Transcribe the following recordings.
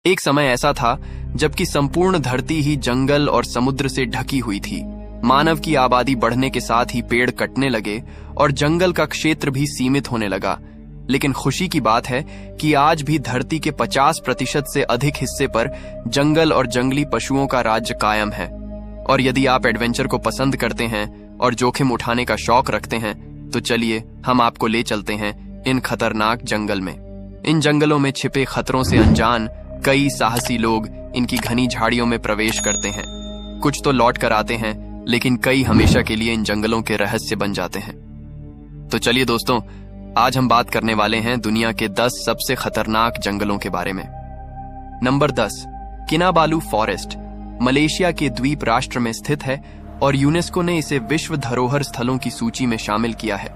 एक समय ऐसा था जबकि संपूर्ण धरती ही जंगल और समुद्र से ढकी हुई थी। मानव की आबादी बढ़ने के साथ ही पेड़ कटने लगे और जंगल का क्षेत्र भी सीमित होने लगा। लेकिन खुशी की बात है कि आज भी धरती के 50% से अधिक हिस्से पर जंगल और जंगली पशुओं का राज्य कायम है। और यदि आप एडवेंचर को पसंद करते हैं और जोखिम उठाने का शौक रखते हैं तो चलिए हम आपको ले चलते हैं इन खतरनाक जंगल में। इन जंगलों में छिपे खतरों से अनजान कई साहसी लोग इनकी घनी झाड़ियों में प्रवेश करते हैं। कुछ तो लौट कर आते हैं, लेकिन कई हमेशा के लिए इन जंगलों के रहस्य बन जाते हैं। तो चलिए दोस्तों, आज हम बात करने वाले हैं दुनिया के 10 सबसे खतरनाक जंगलों के बारे में। नंबर 10, किनाबालू फॉरेस्ट मलेशिया के द्वीप राष्ट्र में स्थित है और यूनेस्को ने इसे विश्व धरोहर स्थलों की सूची में शामिल किया है।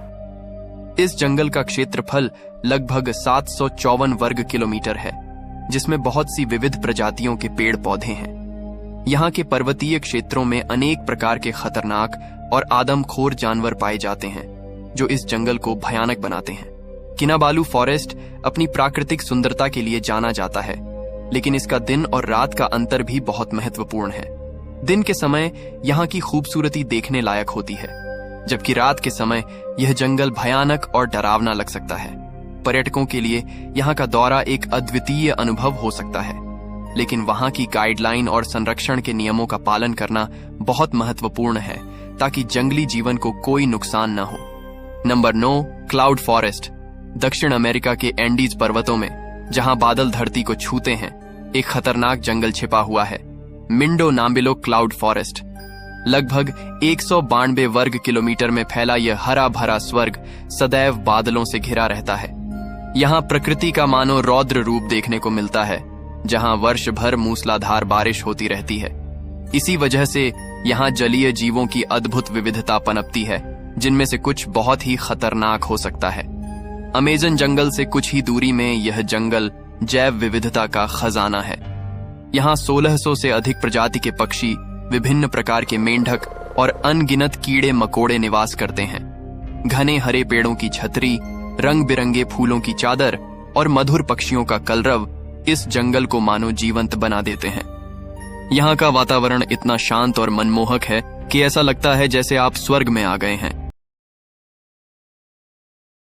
इस जंगल का क्षेत्रफल लगभग 754 वर्ग किलोमीटर है, जिसमें बहुत सी विविध प्रजातियों के पेड़ पौधे हैं। यहाँ के पर्वतीय क्षेत्रों में अनेक प्रकार के खतरनाक और आदमखोर जानवर पाए जाते हैं, जो इस जंगल को भयानक बनाते हैं। किनाबालू फॉरेस्ट अपनी प्राकृतिक सुंदरता के लिए जाना जाता है, लेकिन इसका दिन और रात का अंतर भी बहुत महत्वपूर्ण है। दिन के समय यहाँ की खूबसूरती देखने लायक होती है, जबकि रात के समय यह जंगल भयानक और डरावना लग सकता है। पर्यटकों के लिए यहाँ का दौरा एक अद्वितीय अनुभव हो सकता है, लेकिन वहाँ की गाइडलाइन और संरक्षण के नियमों का पालन करना बहुत महत्वपूर्ण है ताकि जंगली जीवन को कोई नुकसान न हो। नंबर 9, क्लाउड फॉरेस्ट दक्षिण अमेरिका के एंडीज पर्वतों में, जहाँ बादल धरती को छूते हैं, एक खतरनाक जंगल छिपा हुआ है। मिंडो नाम्बिलो क्लाउड फॉरेस्ट लगभग 192 वर्ग किलोमीटर में फैला यह हरा भरा स्वर्ग सदैव बादलों से घिरा रहता है। यहाँ प्रकृति का मानो रौद्र रूप देखने को मिलता है, जहाँ वर्ष भर मूसलाधार बारिश होती रहती है। इसी वजह से यहाँ जलीय जीवों की अद्भुत विविधता पनपती है, जिनमें से कुछ बहुत ही खतरनाक हो सकता है। अमेज़न जंगल से कुछ ही दूरी में यह जंगल जैव विविधता का खजाना है। यहाँ 1600 से अधिक प्रजाति के पक्षी, विभिन्न प्रकार के मेंढक और अनगिनत कीड़े मकोड़े निवास करते हैं। घने हरे पेड़ों की छतरी, रंग बिरंगे फूलों की चादर और मधुर पक्षियों का कलरव इस जंगल को मानो जीवंत बना देते हैं। यहाँ का वातावरण इतना शांत और मनमोहक है कि ऐसा लगता है जैसे आप स्वर्ग में आ गए हैं।